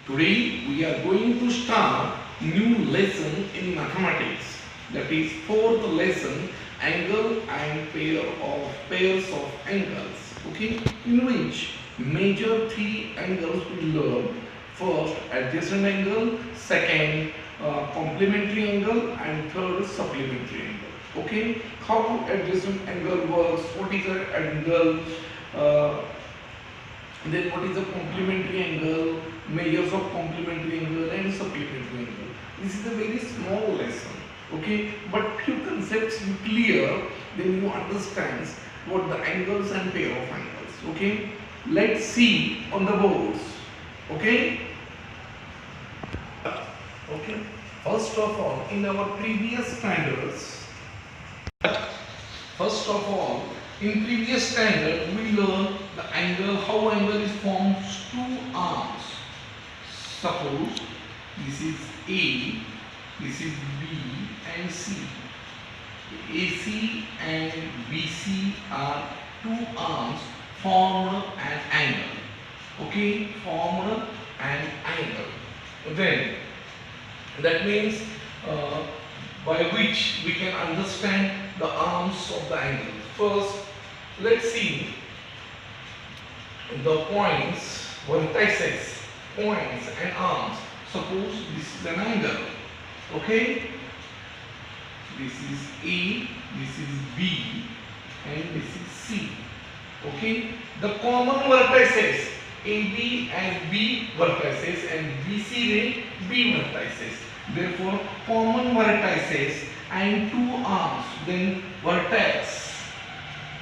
Today we are going to start new lesson in mathematics, that is fourth lesson, angle and pairs of angles, okay, in which major three angles we learn. First adjacent angle, second complementary angle, and third supplementary angle. Okay, how adjacent angle works, what is an angle, uh, then what is the complementary angle, measures of complementary angle and supplementary angle. This is a very small lesson, okay, but few concepts you clear, then you understand what the angles and pair of angles. Okay, let's see on the boards. Okay, okay, first of all, in our previous standards, first of all, in previous standard we learned the angle, how angle is formed, two arms. Suppose this is A, this is B and C. AC and BC are two arms formed an angle. Okay, formed an angle. Then that means by which we can understand the arms of the angle. First, let's see the points, vertices, points and arms. Suppose this is an angle. Okay, this is A, this is B and this is C. Okay, the common vertices AB and B vertices and BC and B vertices. Therefore, common vertices and two arms. Then vertex,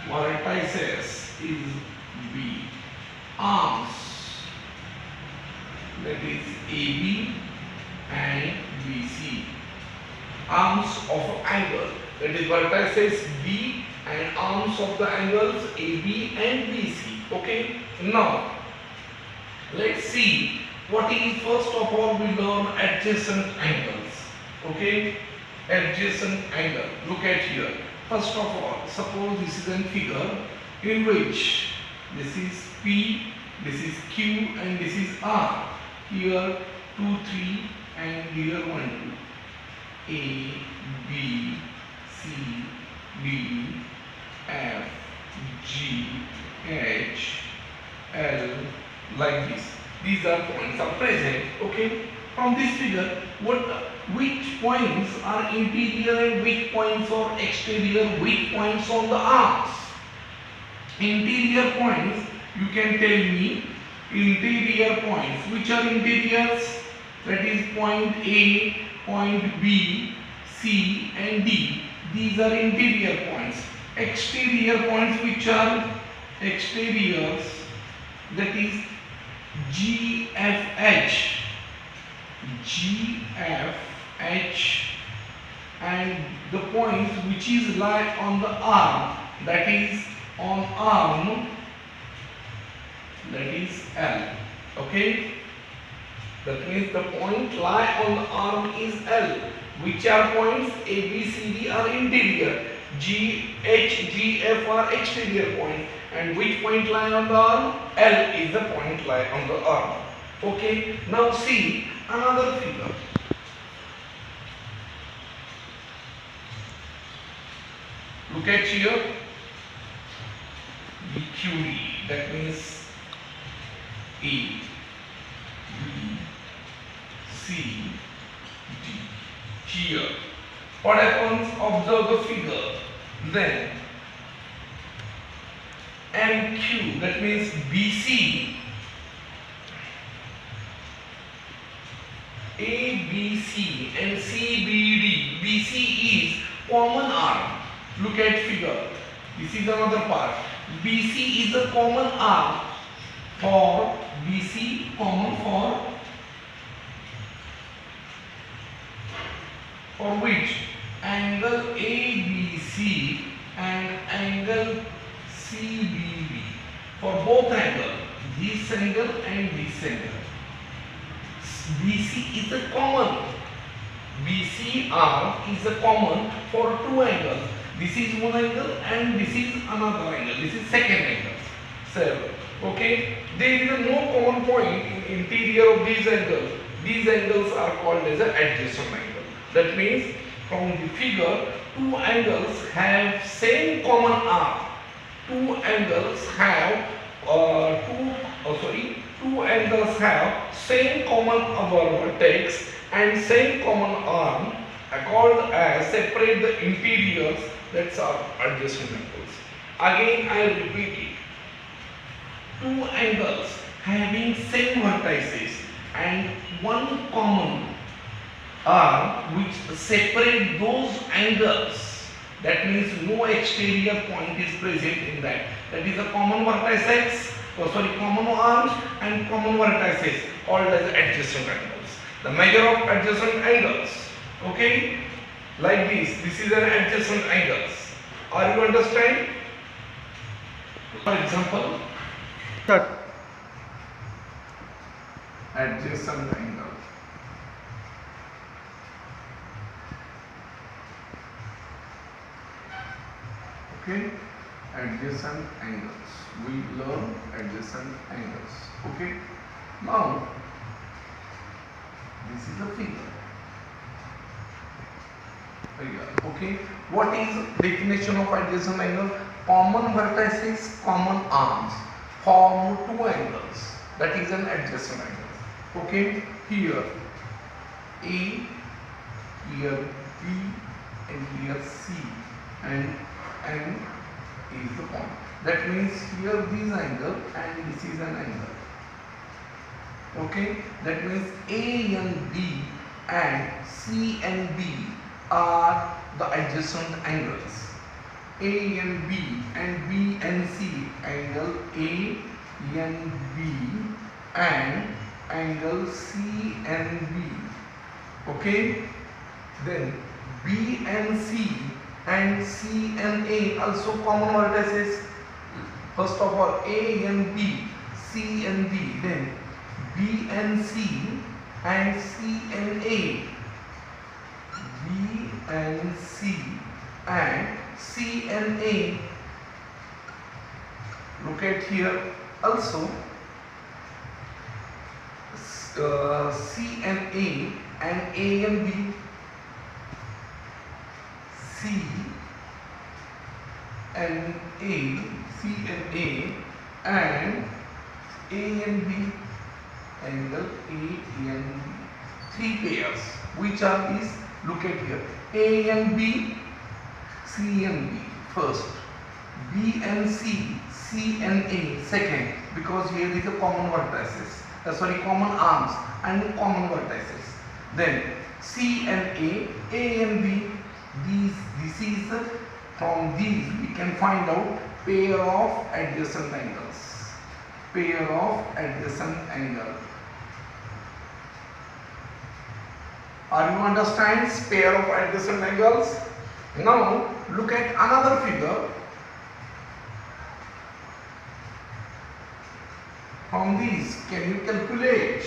vertices is B. Arms, that is AB and BC. Arms of angle, that is vertices B and arms of the angles AB and BC. Okay, now let's see what is, first of all we learn adjacent angles. Okay, adjacent angle, look at here. First of all, suppose this is a figure in which this is P, this is Q and this is R. Here 2, 3 and here 1, 2. A, B, C, D, F, G, H, L, like this. These are points are present. Okay, from this figure, which points are interior and which points are exterior, which points on the arms. Interior points, you can tell me interior points. Which are interiors? That is point A, point B, C and D. These are interior points. Exterior points, which are exteriors, that is G, F, H. G, F, H and the point which is lie on the arm, that is on arm, that is L. Okay, that means the point lie on the arm is L. Which are points? A, B, C, D are interior, G, H, G, F are exterior points. And which point lie on the arm? L is the point lie on the arm. Okay, now see another figure. Look at here, BQD, that means A, B, C, D. Here, what happens? Observe the figure. Then MQ, that means BC, ABC and CBD. BC is common arm. Look at figure. This is another part. BC is a common arm for BC, common for which? Angle ABC and angle CBD. For both angles, this angle and this angle. BC is a common. BC arm is a common for two angles. This is one angle and this is another angle. This is second angle. So Okay, there is no common point in interior of these angles. These angles are called as an adjacent angle. That means from the figure, two angles have same common arm. Two angles have two angles have same common vertex and same common arm, are called as separate the interiors. That's our adjacent angles. Again, I repeat it. Two angles having same vertices and one common arm which separate those angles. That means no exterior point is present in that. That is a common vertices, common arms and common vertices called as adjacent angles. The measure of adjacent angles, okay, like this. This is an adjacent angles. Are you understand? For example, adjacent angle. Okay, adjacent angles. We learn adjacent angles. Okay, now this is the figure. Okay, what is definition of adjacent angle? Common vertices, common arms form two angles. That is an adjacent angle. Okay, here A, here B, and here C, and N is the point. That means here this angle and this is an angle. Okay, that means A and B and C and D are the adjacent angles. A and B and B and C, angle A and B and angle C and B. Okay, then B and C and C and A also common vertices. First of all, A and B, C and D, then B and C and C and A, B and C and C and A. Look at here also, C and A and B, C and A, C and A and B, angle A and B. Three pairs. Which are these? Look at here. A and B, C and B first, B and C, C and A second, because here is a common vertices, common arms and common vertices. Then C and A and B. This is from these we can find out pair of adjacent angles. Pair of adjacent angle. Are you understand pair of adjacent angles? Now look at another figure. From these, can you calculate?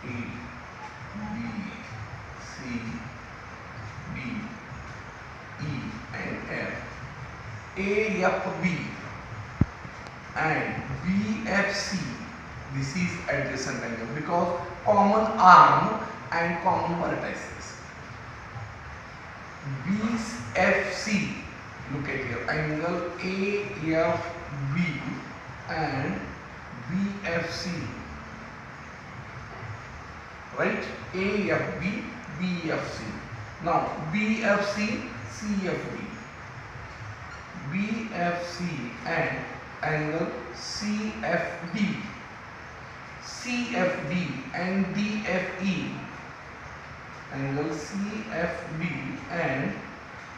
A, B, C, D, E and F. A, F, B and B, F, C. This is adjacent angle because common arm and common vertices. B, F, C. Look at here, angle A, F, B and B, F, C. Right? A, F, B, B, F, C. Now B, F, C, C, F, B. B, F, C and angle C, F, D. C, F, D and D, F, E. Angle C, F, D and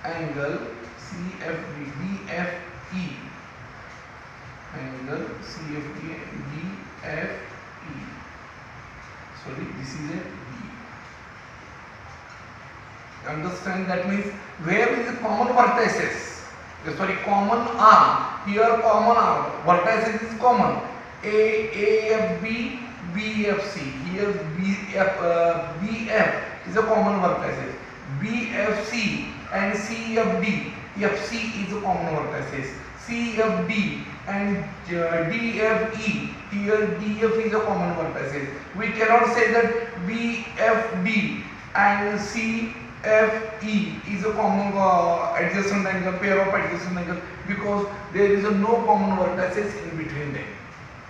angle C, F, D, D, F, E. Angle C, F, D and D, F, E. Sorry, this is a D. Understand? That means where is the common vertices? Common arm. Here common arm. Vertices is common. A, F, B, B, F, C. Here B, F is a common vertices. B, F, C and CFD. FC is a common vertices. CFD and DFE. Here DF is a common vertices. We cannot say that BFD and CFE is a common adjacent angle, pair of adjacent angles, because there is no common vertices in between them.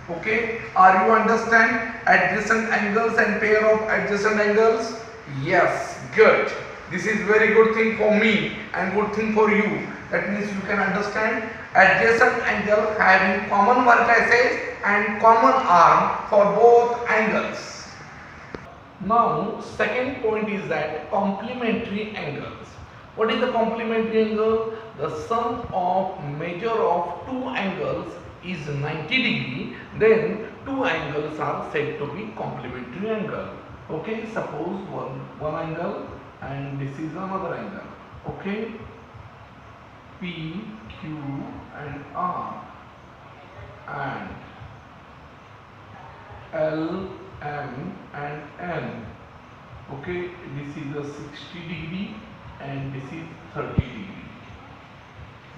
Okay, are you understand adjacent angles and pair of adjacent angles? Yes, good. This is very good thing for me and good thing for you. That means you can understand adjacent angle having common vertices and common arm for both angles. Now, second point is that complementary angles. What is the complementary angle? The sum of measure of two angles is 90 degree, then two angles are said to be complementary angle. Okay, suppose one angle and this is another angle. Okay, P, Q and R and L, M and N. Okay, this is a 60 degree and this is 30 degree.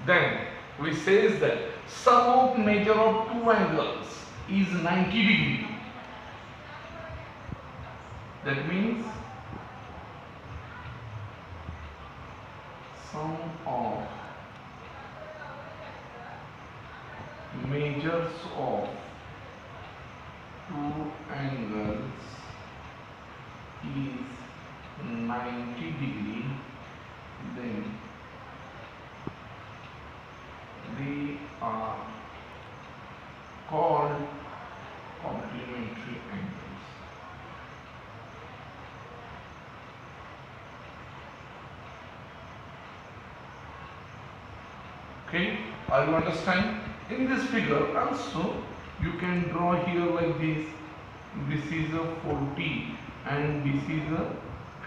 Then we says that sum of measure of two angles is 90 degree. That means sum of measures of two angles is 90 degree, then they are called complementary angles. Okay, are you understand? In this figure also you can draw here like this. This is a 40 and this is a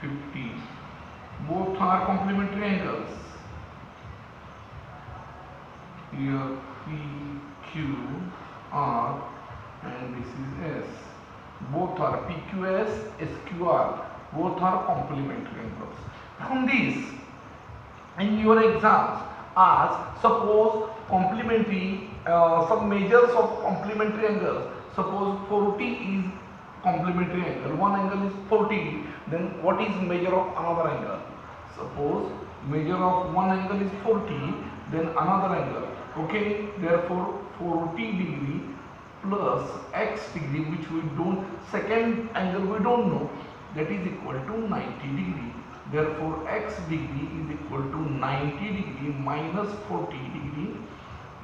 50. Both are complementary angles. Here P, Q, R and this is S. Both are PQS, SQR. Both are complementary angles. From this, in your exams, ask suppose complementary some measures of complementary angles. Suppose 40 is complementary angle. One angle is 40. Then what is measure of another angle? Suppose measure of one angle is 40. Then another angle. Okay. Therefore 40 degree plus x degree, which we don't. Second angle we don't know. That is equal to 90 degree. Therefore x degree is equal to 90 degree minus 40 degree,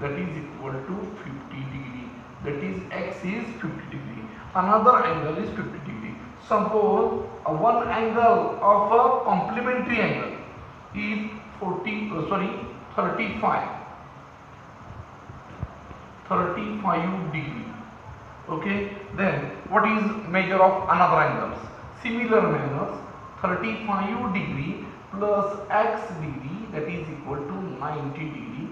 that is equal to 50 degree. That is x is 50 degree. Another angle is 50 degree. Suppose one angle of a complementary angle is 35 degree. Okay, then what is measure of another angles? Similar manners, 35 degree plus x degree, that is equal to 90 degree.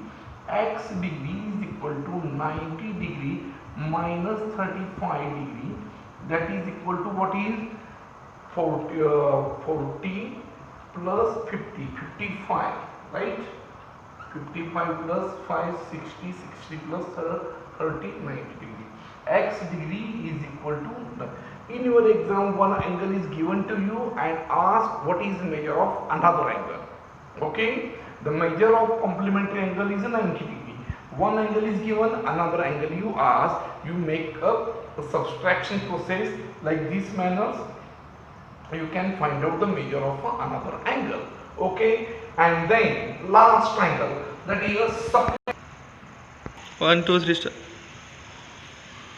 X degree is equal to 90 degree minus 35 degree, that is equal to what is 40 plus 50, 55, right? 55 plus 5, 60, 60 plus 30, 90 degree. X degree is equal to, in your exam one angle is given to you and ask what is the measure of another angle. Okay, the measure of complementary angle is 90 degree. One angle is given, another angle you ask, you make a subtraction process like this manners, you can find out the measure of another angle. Okay, and then last angle, that is a supplementary. 1, 2, 3 start.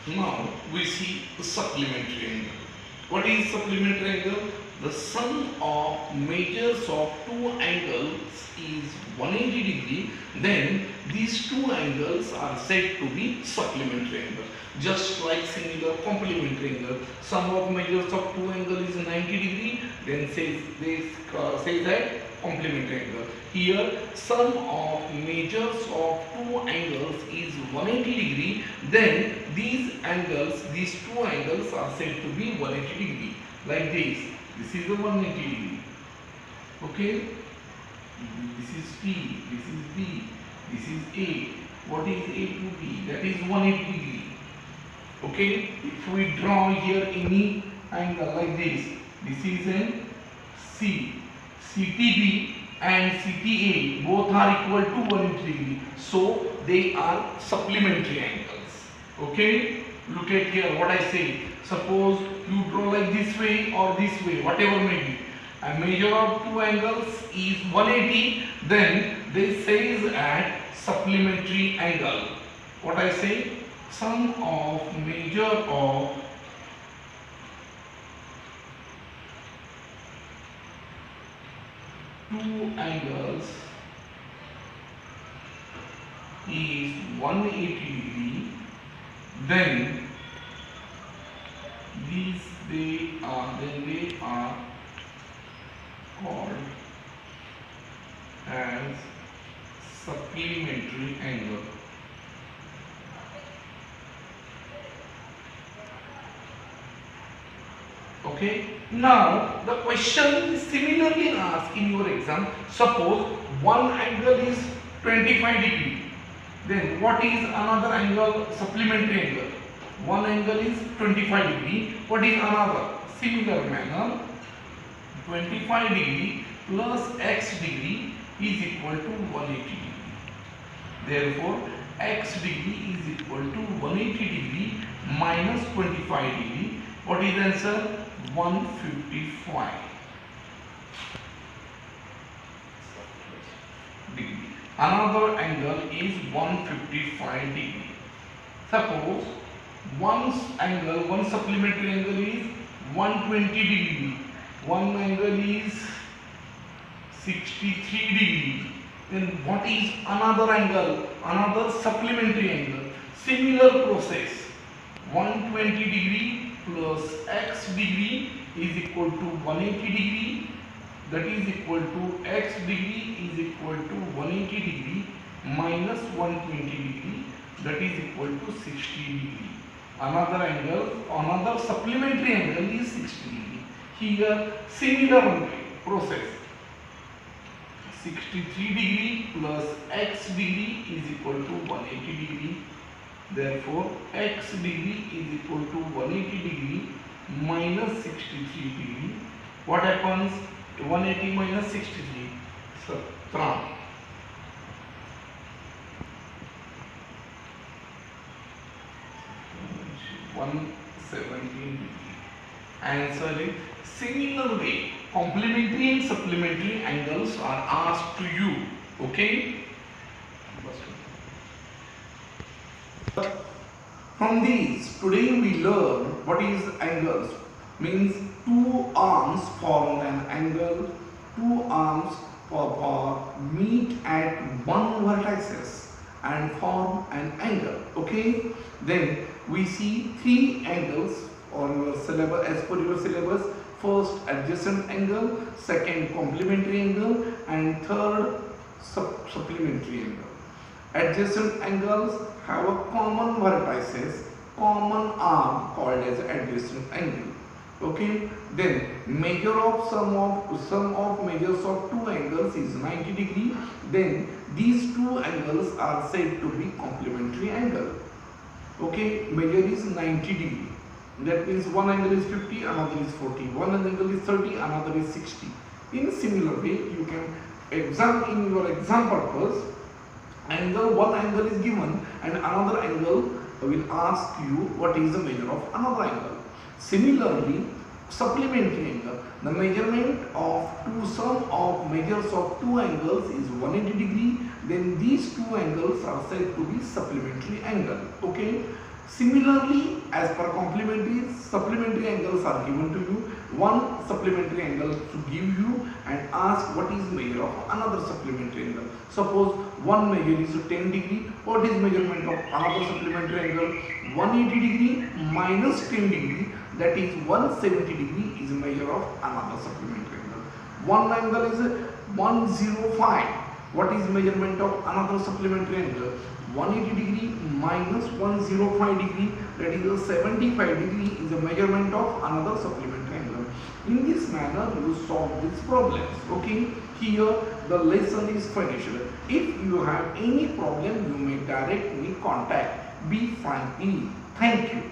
Now we see the supplementary angle. What is supplementary angle? The sum of measures of two angles is 180 degree, then these two angles are said to be supplementary angle. Just like similar complementary angle, sum of measures of two angles is 90 degree, then say that complementary angle. Here sum of measures of two angles is 180 degree, then these two angles are said to be 180 degree, like this. This is the 180 degree. Okay, This is T, this is B, this is A. What is A to B? That is 180 degree. Okay, if we draw here any angle like this is an C, CTB and CTA both are equal to 180 degree. So they are supplementary angles. Okay, look at here what I say. Suppose you draw like this way or this way, whatever may be. A measure of two angles is 180, then this says at supplementary angle. What I say? Sum of measure of two angles is 180 degree, then they are called as supplementary angle. Okay, now the question is similarly asked in your exam. Suppose one angle is 25 degree, then what is another angle? Supplementary angle. One angle is 25 degree, what is another? Similar manner, 25 degree plus x degree is equal to 180 degree. Therefore, x degree is equal to 180 degree minus 25 degree. What is the answer? 155 degree. Another angle is 155 degree. Suppose one supplementary angle is 120 degree. One angle is 63 degree. Then what is another angle? Another supplementary angle. Similar process. 120 degree plus x degree is equal to 180 degree. That is equal to x degree is equal to 180 degree minus 120 degree. That is equal to 60 degree. Another angle, another supplementary angle is 60 degree. Here similar process. 63 degree plus x degree is equal to 180 degree. Therefore, x degree is equal to 180 degree minus 63 degree. What happens? 180 minus 63. Subtract. 117 degree. Answer is similar way. Complementary and supplementary angles are asked to you. Okay? From these, today we learn what is angles. Means two arms form an angle. Two arms meet at one vertices and form an angle. Okay? Then we see three angles on your syllabus, as per your syllabus. First, adjacent angle, second, complementary angle, and third, supplementary angle. Adjacent angles have a common vertices, common arm called as adjacent angle. Okay, then measure of sum of measures of two angles is 90 degree. Then these two angles are said to be complementary angle. Okay, measure is 90 degree. That means one angle is 50, another is 40. One angle is 30, another is 60. In a similar way, you can examine in your exam purpose. One angle is given and another angle will ask you what is the measure of another angle. Similarly, supplementary angle, the measurement of sum of measures of two angles is 180 degree. Then these two angles are said to be supplementary angle. Okay. Similarly, as per complementary, supplementary angles are given to you. One supplementary angle to give you and ask what is measure of another supplementary angle. Suppose one measure is 10 degree. What is measurement of another supplementary angle? 180 degree minus 10 degree. That is 170 degree is a measure of another supplementary angle. One angle is 105. What is measurement of another supplementary angle? 180 degree minus 105 degree, that is a 75 degree is a measurement of another supplementary angle. In this manner you solve these problems. Okay. Here the lesson is finished. If you have any problem, you may directly contact B. Franklin. Thank you.